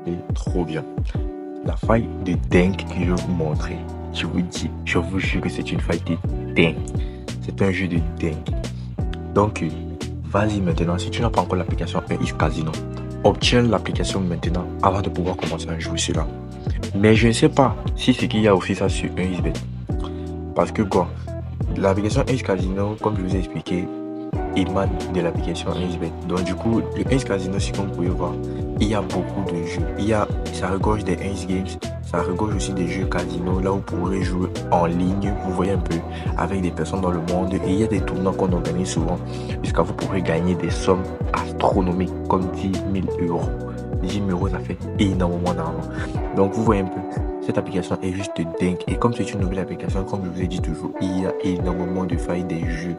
est trop bien. La faille de dingue que je vais vous montrer, je vous dis, je vous jure que c'est une faille de dingue. C'est un jeu de dingue. Donc, vas-y maintenant, si tu n'as pas encore l'application 1x Casino, obtiens l'application maintenant avant de pouvoir commencer à jouer cela. Mais je ne sais pas si c'est qu'il y a aussi ça sur 1xBet. Parce que quoi, l'application 1x Casino, comme je vous ai expliqué, émane de l'application 1xBet. Donc du coup, le 1x Casino, si comme vous pouvez voir, il y a beaucoup de jeux. Ça regorge des 1x Games, ça regorge aussi des jeux casino, là où vous pourrez jouer en ligne, vous voyez un peu, avec des personnes dans le monde. Et il y a des tournois qu'on organise souvent, jusqu'à vous pourrez gagner des sommes astronomiques, comme 10 000 euros. 10 000 euros, ça fait énormément d'argent. Donc vous voyez un peu, cette application est juste dingue. Et comme c'est une nouvelle application, comme je vous ai dit toujours, il y a énormément de failles des jeux.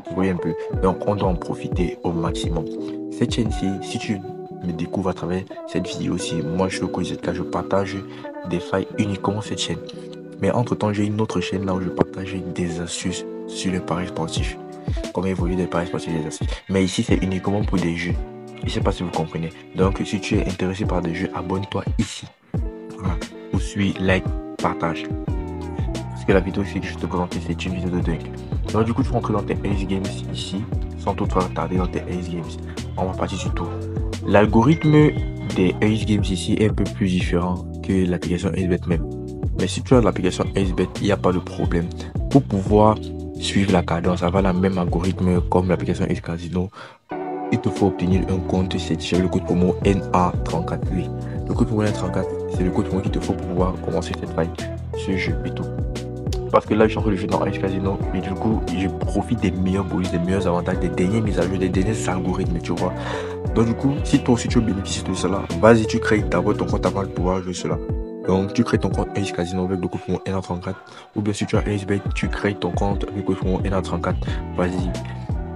Vous voyez un peu, donc on doit en profiter au maximum. Cette chaîne-ci, si tu me découvres à travers cette vidéo aussi, moi je suis au KZK, je partage des failles uniquement cette chaîne. Mais entre temps, j'ai une autre chaîne là où je partage des astuces sur les paris sportifs. Comment évoluer des paris sportifs, des astuces. Mais ici, c'est uniquement pour des jeux. Je ne sais pas si vous comprenez. Donc, si tu es intéressé par des jeux, abonne-toi ici. Voilà. Ou suis, like, partage. Parce que la vidéo que je te présente, c'est une vidéo de dingue. Donc du coup, tu rentres dans tes Ace Games ici, sans toutefois tarder dans tes Ace Games. On va partir sur tout. L'algorithme des Ace Games ici est un peu plus différent que l'application AceBet même. Mais si tu as l'application AceBet, il n'y a pas de problème. Pour pouvoir suivre la cadence, avoir le même algorithme comme l'application Ace Casino, il te faut obtenir un compte, c'est le code promo NA34. Oui. Le code promo NA34, c'est le code promo qu'il te faut pour pouvoir commencer cette faille, ce jeu et tout. Parce que là, je suis en train de jouer dans Ace Casino et du coup, je profite des meilleurs bonus, des meilleurs avantages, des dernières mises à jour, des derniers algorithmes, tu vois. Donc du coup, si toi aussi tu veux bénéficier de cela, vas-y, tu crées d'abord ton compte avant de pouvoir jouer cela. Donc tu crées ton compte Ace Casino avec le code promo NA34. Ou bien si tu as AceBet, tu crées ton compte avec le code promo NA34. Vas-y.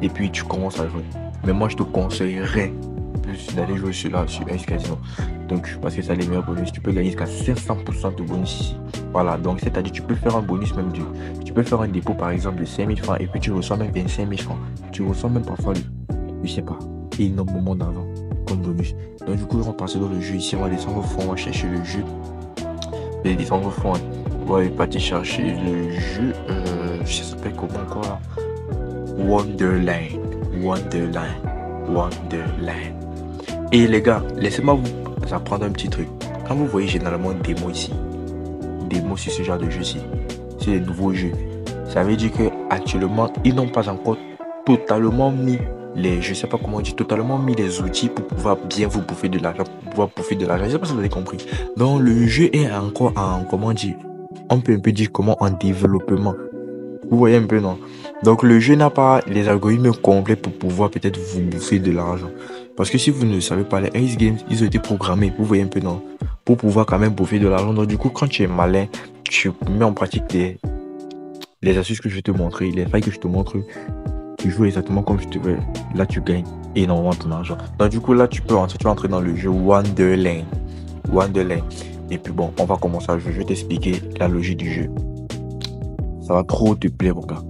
Et puis tu commences à jouer. Mais moi, je te conseillerais plus d'aller jouer sur Ace Casino. Donc, parce que ça a les meilleurs bonus. Tu peux gagner jusqu'à 500% de bonus ici. Voilà, donc c'est-à-dire tu peux faire un bonus même tu peux faire un dépôt par exemple de 5 000 francs et puis tu reçois même 25 000 francs. Tu reçois même parfois je sais pas, énormément d'argent comme bonus. Donc du coup, on va passer dans le jeu ici, on va descendre au fond, on va chercher le jeu. Et descendre au fond, on va partir chercher le jeu, je sais pas comment quoi. Wonderland. Et les gars, laissez-moi vous apprendre un petit truc. Quand vous voyez généralement des mots ici, des mots sur ce genre de jeu-ci, c'est des nouveaux jeux. Ça veut dire que actuellement ils n'ont pas encore totalement mis je sais pas comment dire, totalement mis les outils pour pouvoir bien vous bouffer de l'argent, pour pouvoir bouffer de l'argent. Je sais pas si vous avez compris. Donc le jeu est encore en, comment dire, on peut un peu dire comment en développement. Vous voyez un peu, non? Donc le jeu n'a pas les algorithmes complets pour pouvoir peut-être vous bouffer de l'argent. Parce que si vous ne savez pas, les Ace Games, ils ont été programmés, vous voyez un peu, non? Pour pouvoir quand même bouffer de l'argent. Donc du coup, quand tu es malin, tu mets en pratique les astuces que je vais te montrer, les failles que je te montre. Tu joues exactement comme je te veux. Là, tu gagnes énormément ton argent. Donc du coup, là, tu vas entrer dans le jeu Wonderland. Et puis bon, on va commencer à jouer. Je vais t'expliquer la logique du jeu. Ça va trop te plaire, mon gars.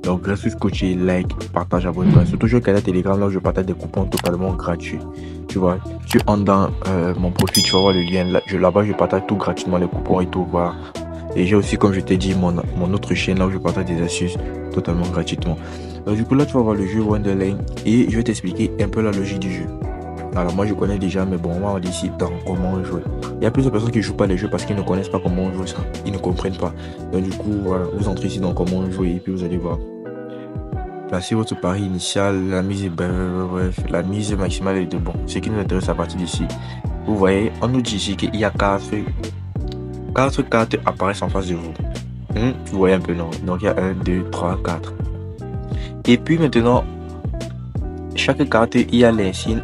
Donc, reste scotché, like, partage, abonne-toi. Surtout sur le canal Telegram, là où je partage des coupons totalement gratuits. Tu vois, tu entres dans mon profil, tu vas voir le lien. Là-bas, je partage tout gratuitement, les coupons et tout. Voilà. Et j'ai aussi, comme je t'ai dit, mon autre chaîne, là où je partage des astuces totalement gratuitement. Donc, du coup, là, tu vas voir le jeu Wonderland et je vais t'expliquer un peu la logique du jeu. Alors, moi, je connais déjà, mais bon, on va décider dans comment jouer. Il y a plusieurs personnes qui ne jouent pas les jeux parce qu'ils ne connaissent pas comment on joue ça. Ils ne comprennent pas. Donc, du coup, voilà, vous entrez ici dans comment on joue et puis vous allez voir. Placez votre pari initial, bref, la mise maximale est de bon. Ce qui nous intéresse à partir d'ici. Vous voyez, on nous dit ici qu'il y a quatre cartes apparaissent en face de vous. Vous voyez un peu, non? Donc, il y a 1, 2, 3, 4. Et puis maintenant, chaque carte, il y a l'insigne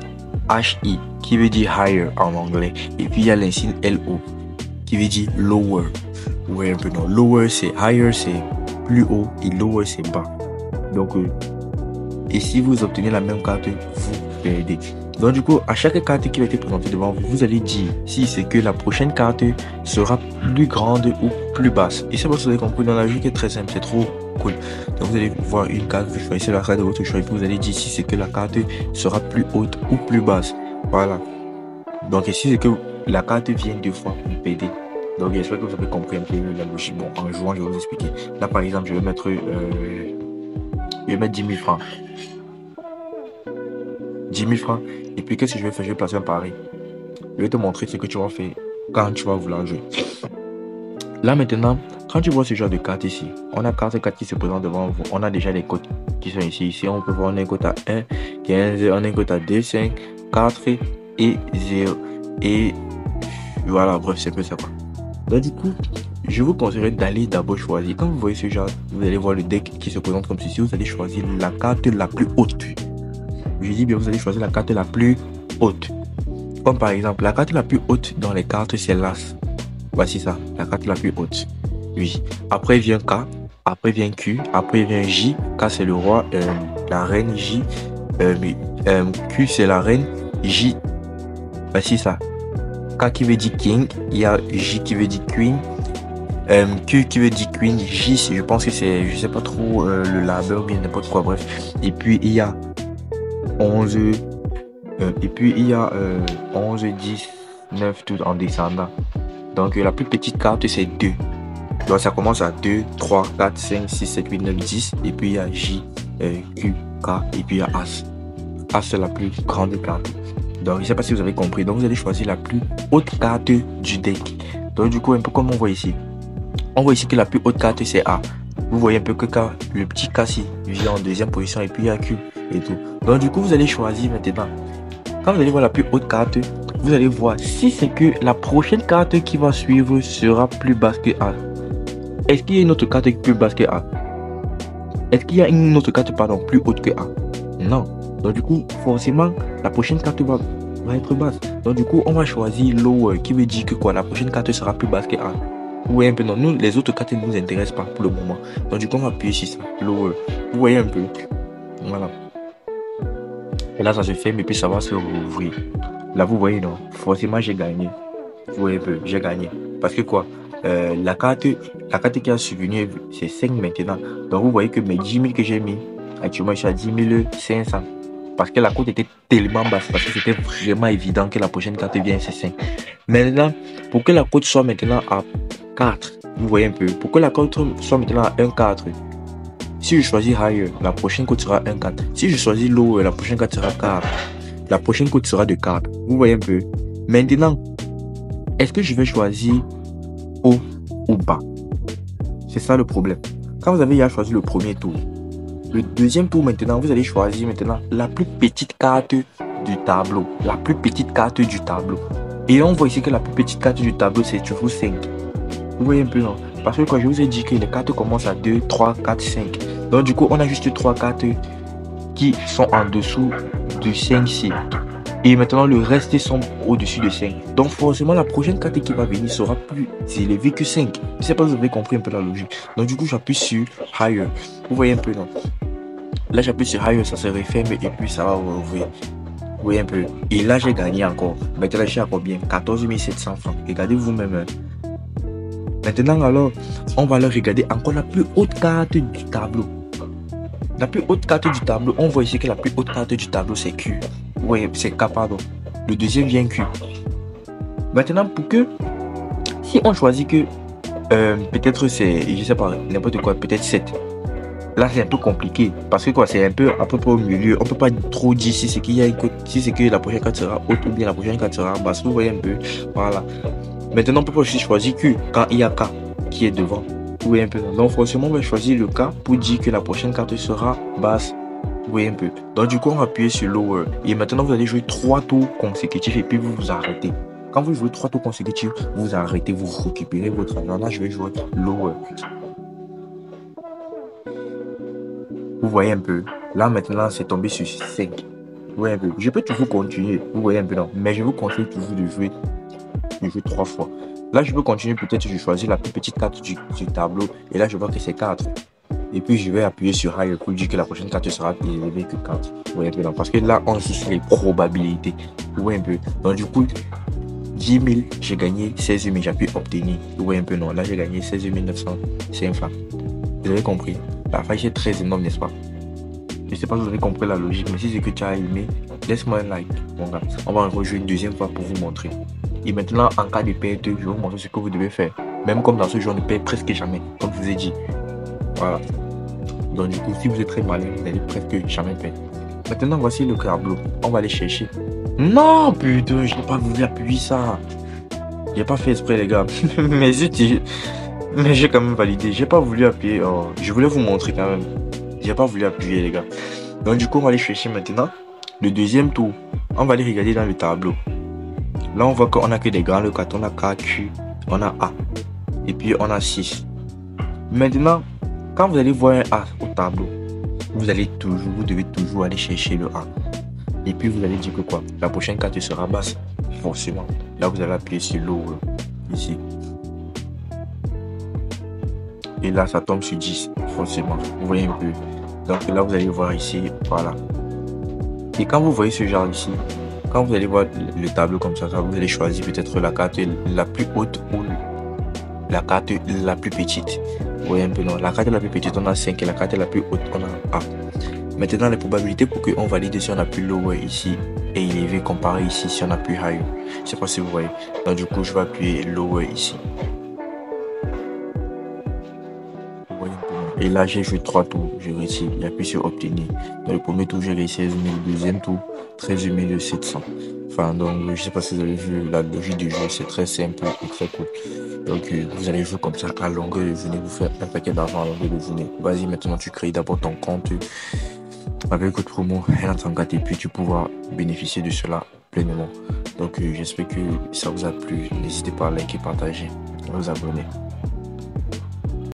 HI qui veut dire higher en anglais. Et puis, il y a l'insigne LO qui veut dire lower. Vous voyez un peu, non? Lower, c'est higher, c'est plus haut. Et lower, c'est bas. Donc, et si vous obtenez la même carte, vous perdez. Donc, du coup, à chaque carte qui va être présentée devant vous, vous allez dire si c'est que la prochaine carte sera plus grande ou plus basse. Et c'est parce que vous avez compris dans la jeu qui est très simple, c'est trop cool. Donc, vous allez voir une carte, vous choisissez la carte de votre choix et puis vous allez dire si c'est que la carte sera plus haute ou plus basse. Voilà. Donc ici, c'est que la carte vient 2 fois, vous perdez. Donc j'espère que vous avez compris un peu la logique. Bon, en jouant, je vais vous expliquer. Là, par exemple, je vais mettre 10 000 francs. 10 000 francs. Et puis, qu'est-ce que je vais faire? Je vais placer un pari. Je vais te montrer ce que tu vas faire quand tu vas vouloir jouer. Là, maintenant, quand tu vois ce genre de carte ici, on a carte 4 qui se présente devant vous. On a déjà les cotes qui sont ici. Ici, on peut voir on a une cote à 1, 15, on a une cote à 2, 5, 4 et 0. Et voilà, bref, c'est un peu ça quoi. Donc, du coup, je vous conseillerais d'aller d'abord choisir. Quand vous voyez ce genre, vous allez voir le deck qui se présente comme ceci. Vous allez choisir la carte la plus haute. Je dis bien, vous allez choisir la carte la plus haute. Comme par exemple, la carte la plus haute dans les cartes, c'est l'As. Voici ça, la carte la plus haute. Oui. Après vient K, après vient Q, après vient J. K c'est le roi, la reine J. Q c'est la reine, J. Voici ça. K qui veut dire King, il y a J qui veut dire Queen. Q qui veut dire Queen, J je pense que c'est, je sais pas trop, le label ou bien n'importe quoi, bref. Et puis il y a 11, et puis il y a 11, 10, 9, tout en descendant. Donc la plus petite carte c'est 2. Donc ça commence à 2, 3, 4, 5, 6, 7, 8, 9, 10. Et puis il y a J, Q, K et puis il y a As. As c'est la plus grande carte. Donc je ne sais pas si vous avez compris. Donc vous allez choisir la plus haute carte du deck. Donc du coup un peu comme on voit ici. On voit ici que la plus haute carte c'est A. Vous voyez un peu que K, le petit K ici vient en deuxième position et puis il y a Q et tout. Donc du coup vous allez choisir maintenant. Quand vous allez voir la plus haute carte, vous allez voir si c'est que la prochaine carte qui va suivre sera plus basse que A. Est-ce qu'il y a une autre carte plus basse que A? Est-ce qu'il y a une autre carte plus haute que A? Non. Donc du coup, forcément, la prochaine carte va être basse. Donc du coup, on va choisir lower, qui veut dire que quoi? La prochaine carte sera plus basse que A. Vous voyez un peu, non, nous, les autres cartes ne nous intéressent pas pour le moment. Donc du coup, on va appuyer sur ça, lower. Vous voyez un peu. Voilà. Et là, ça se ferme et puis ça va se rouvrir. Là, vous voyez, non? Forcément, j'ai gagné. Vous voyez un peu, j'ai gagné. Parce que quoi? La carte qui a subvenu, c'est 5 maintenant. Donc, vous voyez que mes 10 000 que j'ai mis, actuellement, je suis à 10 500. Parce que la cote était tellement basse. Parce que c'était vraiment évident que la prochaine carte vient, c'est 5. Maintenant, pour que la cote soit maintenant à 4, vous voyez un peu. Pour que la cote soit maintenant à 1,4, si je choisis higher, la prochaine cote sera 1,4. Si je choisis lower, la prochaine cote sera 4. La prochaine cote sera de 4. Vous voyez un peu. Maintenant, est-ce que je vais choisir haut ou bas? C'est ça le problème. Quand vous avez déjà choisi le premier tour, le deuxième tour maintenant, vous allez choisir maintenant la plus petite carte du tableau. La plus petite carte du tableau. Et on voit ici que la plus petite carte du tableau, c'est toujours 5. Vous voyez un peu, non? Parce que quand je vous ai dit que les cartes commencent à 2, 3, 4, 5. Donc du coup, on a juste 3 cartes qui sont en dessous de 5 ici. Et maintenant, le reste sont au-dessus de 5. Donc forcément, la prochaine carte qui va venir sera plus élevée que 5. Je ne sais pas si vous avez compris un peu la logique. Donc du coup, j'appuie sur higher. Vous voyez un peu, non? Là, j'appuie sur higher, ça se referme et puis ça va ouvrir. Vous voyez un peu. Et là, j'ai gagné encore. Maintenant, je suis à combien? 14 700 francs. Regardez vous-même. Maintenant, alors, on va leur regarder encore la plus haute carte du tableau. La plus haute carte du tableau, on voit ici que la plus haute carte du tableau, c'est Q. Oui, c'est K, pardon. Le deuxième vient Q. Maintenant, pour que, si on choisit que, peut-être c'est, je sais pas, n'importe quoi, peut-être 7. Là, c'est un peu compliqué. Parce que quoi, c'est un peu à peu près au milieu. On peut pas trop dire si c'est qu'il y a une cote, si c'est que la prochaine carte sera haute ou bien la prochaine carte sera basse. Vous voyez un peu. Voilà. Maintenant, on peut pas aussi choisir Q quand il y a K qui est devant. Vous voyez un peu. Donc, forcément, on va choisir le K pour dire que la prochaine carte sera basse. Vous voyez un peu. Donc, du coup, on va appuyer sur lower. Et maintenant, vous allez jouer 3 tours consécutifs et puis vous vous arrêtez. Quand vous jouez 3 tours consécutifs, vous arrêtez, vous récupérez votre argent. Là, je vais jouer lower. Vous voyez un peu. Là, maintenant, c'est tombé sur 5. Vous voyez un peu. Je peux toujours continuer. Vous voyez un peu, non. Mais je vous conseille toujours de jouer 3 fois. Là, je peux continuer. Peut-être je choisis la plus petite carte du tableau. Et là, je vois que c'est 4. Et puis, je vais appuyer sur higher pour dire que la prochaine carte sera plus élevée que 4. Vous voyez un peu, non. Parce que là, on joue sur les probabilités. Vous voyez un peu. Donc, du coup, 10 000, j'ai gagné 16 000. J'appuie obtenir. Vous voyez un peu, non. Là, j'ai gagné 16 905 francs. Vous avez compris. La faille est très énorme, n'est-ce pas? Je sais pas si vous avez compris la logique, mais si c'est que tu as aimé, laisse-moi un like. Bon, gars, on va rejouer une deuxième fois pour vous montrer. Et maintenant, en cas de perte, je vais vous montrer ce que vous devez faire. Même comme dans ce jeu, on ne perd presque jamais, comme je vous ai dit. Voilà. Donc du coup, si vous êtes très malin, vous n'allez presque jamais perdre. Maintenant, voici le tableau. On va aller chercher. Non, putain, je n'ai pas voulu appuyer ça. J'ai pas fait exprès, les gars. Mais mais j'ai quand même validé. J'ai pas voulu appuyer. Oh, je voulais vous montrer quand même. J'ai pas voulu appuyer, les gars. Donc du coup, on va aller chercher maintenant le deuxième tour. On va aller regarder dans le tableau. Là, on voit qu'on a que des grands cartes. On a K, Q, on a A. Et puis, on a 6. Maintenant, quand vous allez voir un A au tableau, vous devez toujours aller chercher le A. Et puis, vous allez dire que quoi? La prochaine carte sera basse. Forcément. Là, vous allez appuyer sur l'eau, ici. Et là, ça tombe sur 10, forcément. Vous voyez un peu. Donc là, vous allez voir ici, voilà. Et quand vous voyez ce genre ici, quand vous allez voir le tableau comme ça, vous allez choisir peut-être la carte la plus haute ou la carte la plus petite. Vous voyez un peu, non? La carte la plus petite, on a 5 et la carte la plus haute, on a A. Maintenant, les probabilités pour qu'on valide si on a plus lower ici et élevé comparé ici si on a plus higher. Je sais pas si vous voyez. Donc du coup, je vais appuyer lower ici. Vous voyez un peu, non? Et là, j'ai joué 3 tours. Je réussis. J'appuie sur obtenir. Dans le premier tour, j'ai réussi 16 000. Le deuxième tour, 13 700. Enfin, donc, je sais pas si vous avez vu la logique du jeu. C'est très simple et très cool. Donc, vous allez jouer comme ça à longueur de journée. Vous faire un paquet d'argent à longueur de journée. Vas-y, maintenant, tu crées d'abord ton compte avec code promo N34 et puis tu pourras bénéficier de cela pleinement. Donc, j'espère que ça vous a plu. N'hésitez pas à liker, partager et vous abonner.